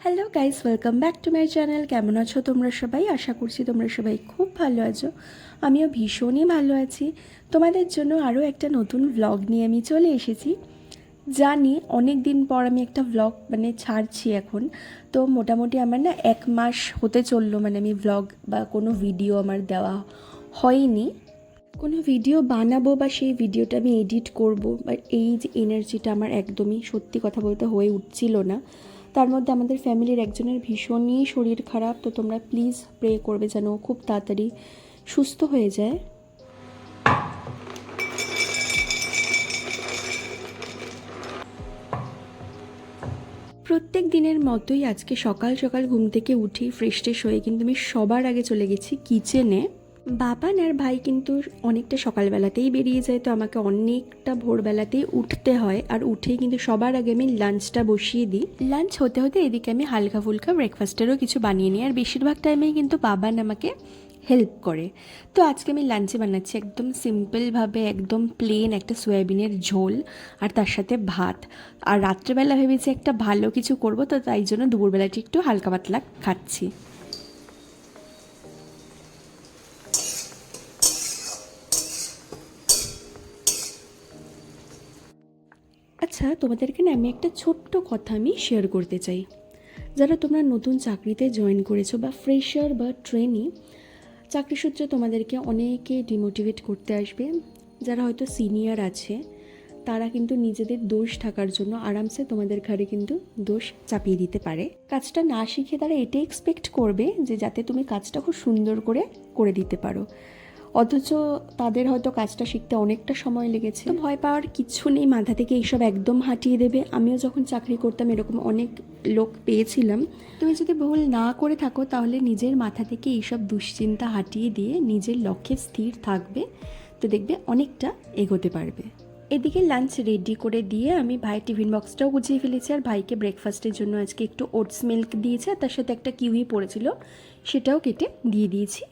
Hello guys, welcome back to my channel. কেমন আছো তোমরা সবাই? আশা করছি তোমরা সবাই খুব ভালো আছো। আমিও ভীষণই ভালো আছি। তোমাদের জন্য আরও একটা নতুন ভ্লগ নিয়ে আমি চলে এসেছি। জানি অনেক দিন পর আমি একটা ভ্লগ ছাড়ছি এখন। তো মোটামুটি আমার না 1 মাস হতে চললো, আমি ভ্লগ বা কোনো ভিডিও আমার দেওয়া হয়নি। কোনো ভিডিও বানাবো বা সেই ভিডিওটা আমি এডিট করব, বা এই যে এনার্জিটা আমার একদমই সত্যি কথা বলতে হয়ে উঠছিল না। তার মধ্যে আমাদের ফ্যামিলির একজনের ভীষণই শরীর খারাপ, তো তোমরা প্লিজ প্রে করবে যেন ও খুব তাড়াতাড়ি সুস্থ হয়ে যায়। প্রত্যেক দিনের মতোই আজকে সকাল সকাল ঘুম থেকে উঠি ফ্রেশ ট্রেশ হয়ে কিন্তু আমি সবার আগে চলে গেছি কিচেনে। বাবা আর ভাই কিন্তু অনেকটা সকালবেলাতেই বেরিয়ে যায়, তো আমাকে অনেকটা ভোরবেলাতেই উঠতে হয়। আর উঠেই কিন্তু সবার আগে আমি লাঞ্চটা বসিয়ে দিই। লাঞ্চ হতে হতে এদিকে আমি হালকা ফুলকা ব্রেকফাস্টেরও কিছু বানিয়ে নিই, আর বেশিরভাগ টাইমেই কিন্তু বাবা আমাকে হেল্প করে। তো আজকে আমি লাঞ্চে বানাচ্ছি একদম সিম্পলভাবে, একদম প্লেন একটা সয়াবিনের ঝোল আর তার সাথে ভাত। আর রাত্রেবেলা ভেবেছি একটা ভালো কিছু করব, তো তাই জন্য দুপুরবেলাটি একটু হালকা পাতলা খাচ্ছি। আচ্ছা, তোমাদেরকে না আমি একটা ছোট্ট কথা আমি শেয়ার করতে চাই। যারা তোমরা নতুন চাকরিতে জয়েন করেছো বা ফ্রেশার বা ট্রেনি, চাকরি সূত্রে তোমাদেরকে অনেকে ডিমোটিভেট করতে আসবে। যারা হয়তো সিনিয়র আছে তারা কিন্তু নিজেদের দোষ থাকার জন্য আরামসে তোমাদের ঘাড়ে কিন্তু দোষ চাপিয়ে দিতে পারে। কাজটা না শিখে তারা এটাই এক্সপেক্ট করবে যে যাতে তুমি কাজটা খুব সুন্দর করে দিতে পারো, অথচ তাদের হয়তো কাজটা শিখতে অনেকটা সময় লেগেছে। তো ভয় পাওয়ার কিছু নেই, মাথা থেকে এইসব একদম হাঁটিয়ে দেবে। আমিও যখন চাকরি করতাম এরকম অনেক লোক পেয়েছিলাম। তুমি যদি ভুল না করে থাকো তাহলে নিজের মাথা থেকে এইসব দুশ্চিন্তা হাঁটিয়ে দিয়ে নিজের লক্ষ্যে স্থির থাকবে, তো দেখবে অনেকটা এগোতে পারবে। এদিকে লাঞ্চ রেডি করে দিয়ে আমি ভাইয়ের টিফিন বক্সটাও গুছিয়ে ফেলেছি, আর ভাইকে ব্রেকফাস্টের জন্য আজকে একটু ওটস মিল্ক দিয়েছে, আর তার সাথে একটা কিউই পড়েছিল সেটাও কেটে দিয়ে দিয়েছি।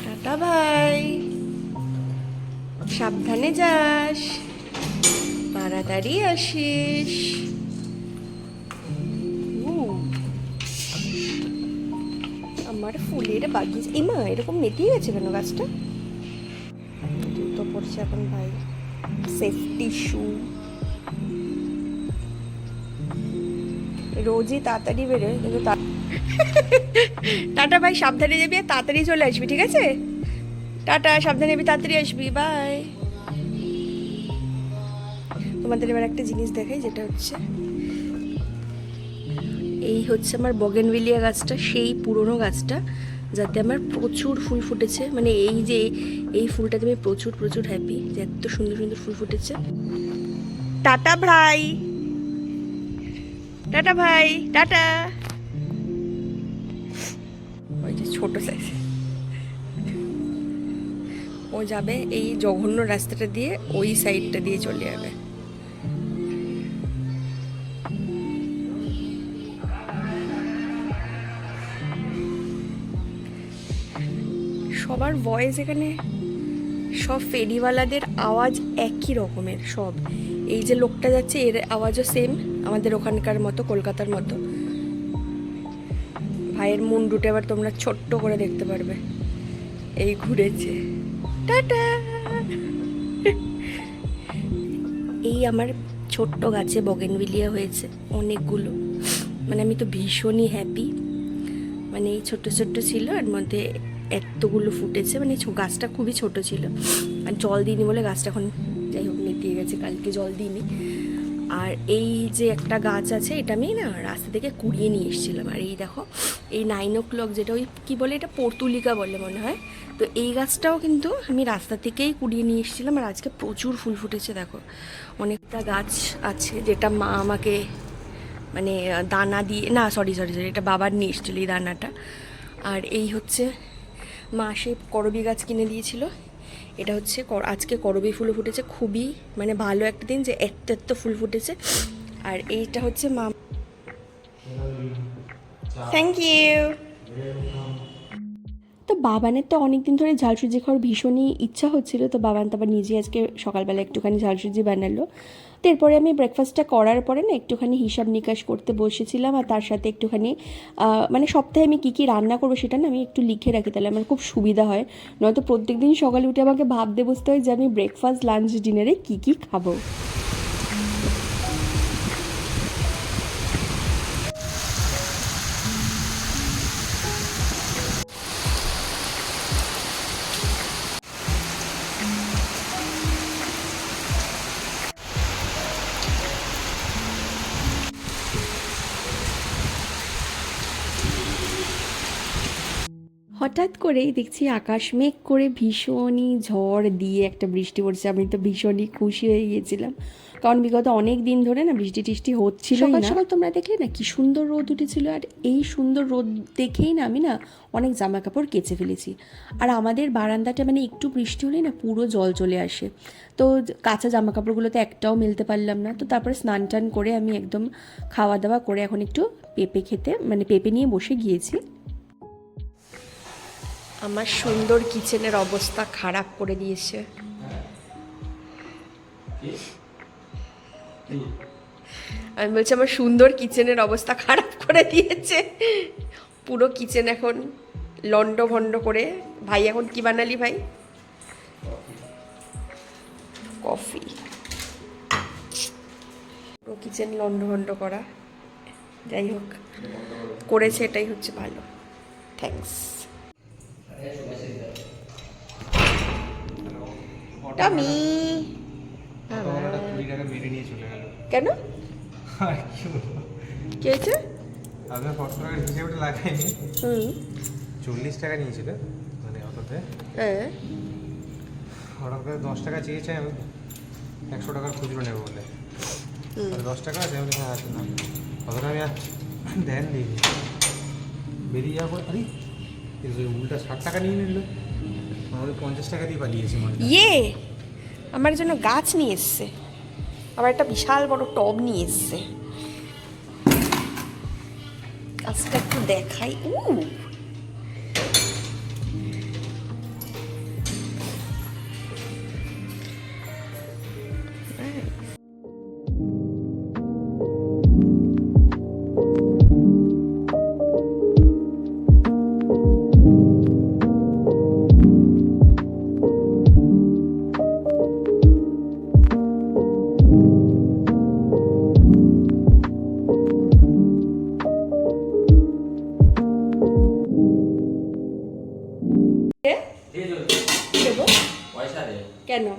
টাটা ভাই, সাবধানে যাস, তাড়াতাড়ি আসিস। আমার ফুলের বাগিচা, ইমা এরকম নেতিয়ে গেছে কেন গাছটা? জুতো পড়ছে এখন ভাই, সেফটি শু। রোজই তাড়াতাড়ি বেরোয় কিন্তু টাটা ভাই, সাবধানে যাবি আর তাড়াতাড়ি চলে আসবি, ঠিক আছে? টাটা, সাবধানে যাবি, তাড়াতাড়ি আসবি, বাই। তোমাদের এবার একটা জিনিস দেখাই, যেটা হচ্ছে এই হচ্ছে আমার বগেনভিলিয়া গাছটা, সেই পুরনো গাছটা যাতে আমার প্রচুর ফুল ফুটেছে। এই যে এই ফুলটাতে আমি প্রচুর প্রচুর হ্যাপি যে এত সুন্দর সুন্দর ফুল ফুটেছে। টাটা ভাই, টাটা ভাই, টাটা। ওই যে ছোট সাইজ, ও যাবে এই জঘন্য রাস্তাটা দিয়ে, ওই সাইডটা দিয়ে চলে যাবে। সবার ভয়েস এখানে, সব ফেরিওয়ালাদের আওয়াজ একই রকমের সব। এই যে লোকটা যাচ্ছে এর আওয়াজও সেম, আমাদের ওখানকার মতো, কলকাতার মতো। ভাইয়ের মুন্ডুটা এবার তোমরা ছোট্ট করে দেখতে পারবে, এই ঘুরেছে। টাটা। এই আমার ছোট্ট গাছে বগেনভিলিয়া হয়েছে অনেকগুলো, আমি তো ভীষণই হ্যাপি। এই ছোট্ট ছোট্ট ছিল, এর মধ্যে এতগুলো ফুটেছে। গাছটা খুবই ছোট ছিল, আর জল দিইনি বলে গাছটা এখন যাই হোক নেতিয়ে গেছে, কালকে জল দিইনি। আর এই যে একটা গাছ আছে, এটা আমি না রাস্তা থেকে কুড়িয়ে নিয়ে এসেছিলাম। আর এই দেখো, এই 9 o'clock, যেটা ওই কী বলে, এটা পর্তুলিকা বলে মনে হয়। তো এই গাছটাও কিন্তু আমি রাস্তা থেকেই কুড়িয়ে নিয়ে এসেছিলাম, আর আজকে প্রচুর ফুল ফুটেছে। দেখো অনেকটা গাছ আছে যেটা মা আমাকে দানা দিয়ে, না সরি, এটা বাবার নিয়ে এসেছিলো এই দানাটা। আর এই হচ্ছে মা সেই করবি গাছ কিনে দিয়েছিল, এটা হচ্ছে আজকে করবী ফুলও ফুটেছে, খুবই মানে ভালো একটা দিন যে একটা ফুল ফুটেছে। আর এইটা হচ্ছে মা। Thank you. তো বাবানের তো অনেক দিন ধরে ঝাল সুজি খাওয়ার ভীষণই ইচ্ছা হচ্ছিল, তো বাবান তো আবার নিজে আজকে সকালবেলা একটুখানি ঝাল সুজি বানালো। তো এরপরে আমি ব্রেকফাস্টটা করার পরে না একটুখানি হিসাব নিকাশ করতে বসেছিলাম, আর তার সাথে একটুখানি মানে সপ্তাহে আমি কী কী রান্না করবো সেটা না আমি একটু লিখে রাখি, তাহলে আমার খুব সুবিধা হয়। নয়তো প্রত্যেক দিন সকালে উঠে আমাকে ভাবতে বসতে হয় যে আমি ব্রেকফাস্ট লাঞ্চ ডিনারে কী কী খাবো। হঠাৎ করেই দেখছি আকাশ মেঘ করে ভীষণই ঝড় দিয়ে একটা বৃষ্টি পড়ছে। আমি তো ভীষণই খুশি হয়ে গিয়েছিলাম, কারণ বিগত অনেক দিন ধরে না বৃষ্টি টিষ্টি হচ্ছিল। সকাল সকাল তোমরা দেখলে না কি সুন্দর রোদ উঠেছিল, আর এই সুন্দর রোদ দেখেই না আমি না অনেক জামা কাপড় কেচে ফেলেছি। আর আমাদের বারান্দাটা মানে একটু বৃষ্টি হলেই না পুরো জল চলে আসে, তো কাঁচা জামা কাপড়গুলোতে একটাও মেলতে পারলাম না। তো তারপরে স্নান টান করে আমি একদম খাওয়া দাওয়া করে এখন একটু পেঁপে খেতে মানে পেঁপে নিয়ে বসে গিয়েছি। আমার সুন্দর কিচেনের অবস্থা খারাপ করে দিয়েছে। আমি বলছি আমার সুন্দর কিচেনের অবস্থা খারাপ করে দিয়েছে। পুরো কিচেন এখন লন্ড ভন্ড করে। ভাই এখন কি বানালি ভাই? কফি। পুরো কিচেন লন্ড ভন্ড করা, যাই হোক করেছে, এটাই হচ্ছে ভালো। থ্যাঙ্কস। টমি কেন কি হয়েছে? আপনার 500 টাকার হিসেবটা লাগাইনি। 40 টাকা নিয়েছিল মানে অটোতে। হ্যাঁ, হঠাৎ করে 10 টাকা চেয়েছে, আমি 100 টাকার খুচরো নেবো বলে 10 টাকা আছে। আমি হ্যাঁ আছে না, অতটা আমি দেন দিইনি। বেরিয়ে যাওয়ার পর আরে উল্টা 60 টাকা নিয়ে নিল, আমাদের 50 টাকা দিয়ে পালিয়েছি। ইয়ে আমার জন্য গাছ নিয়ে এসছে, আবার একটা বিশাল বড় টব নিয়ে এসছে। গাছটা একটু দেখাই। কেন?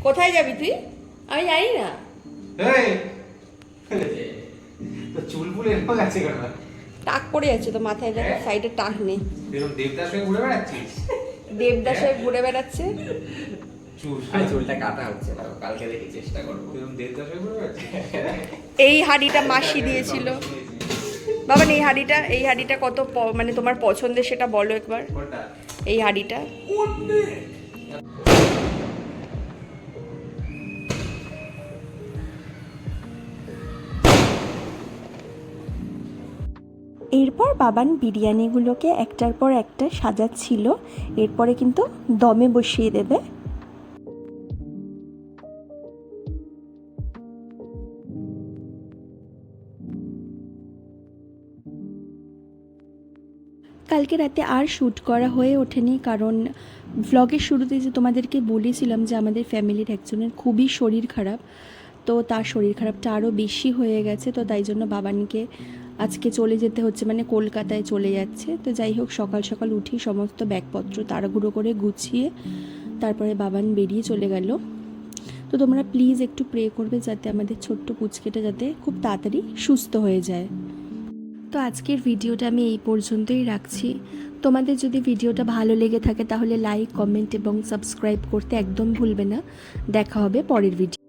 কোথায় যাবি তুই? আমি জানি না। চুল ফুল এরকম আছে কেন? টাক পড়ে যাচ্ছে তো মাথায়, দেখো সাইডে টাক নেই। দেবদাস হয়ে ঘুরে বেড়াচ্ছিস? দেবদাস হয়ে ঘুরে বেড়াচ্ছে। চুলটা কাটা হচ্ছে না, কালকে দেখি চেষ্টা করবো। দেবদাস হয়ে ঘুরে বেড়াচ্ছিস? এই হাঁড়িটা মাসি দিয়েছিল। বাবা এই হাঁড়িটা কত মানে তোমার পছন্দের সেটা বলো একবার। এই হাঁড়িটা এরপর বাবান বিরিয়ানিগুলোকে একটার পর একটা সাজাচ্ছিল, এরপরে কিন্তু দমে বসিয়ে দেবে। কালকে রাতে আর শ্যুট করা হয়ে ওঠেনি, কারণ ভ্লগের শুরুতে যে তোমাদেরকে বলেছিলাম যে আমাদের ফ্যামিলির একজনের খুবই শরীর খারাপ, তো তার শরীর খারাপটা আরও বেশি হয়ে গেছে, তো তাই জন্য বাবানকে আজকে চলে যেতে হচ্ছে, মানে কলকাতায় চলে যাচ্ছে। তো যাই হোক সকাল সকাল উঠি সমস্ত ব্যাগপত্র তাড়াহুড়ো করে গুছিয়ে তারপরে বাবান বেরিয়ে চলে গেল। তো তোমরা প্লিজ একটু প্রে করবে যাতে আমাদের ছোট্ট পুচকেটা যাতে খুব তাড়াতাড়ি সুস্থ হয়ে যায়। তো আজকের ভিডিওটা আমি এই পর্যন্তই রাখছি। তোমাদের যদি ভিডিওটা ভালো লেগে থাকে তাহলে লাইক, কমেন্ট এবং সাবস্ক্রাইব করতে একদম ভুলবে না। দেখা হবে পরের ভিডিও।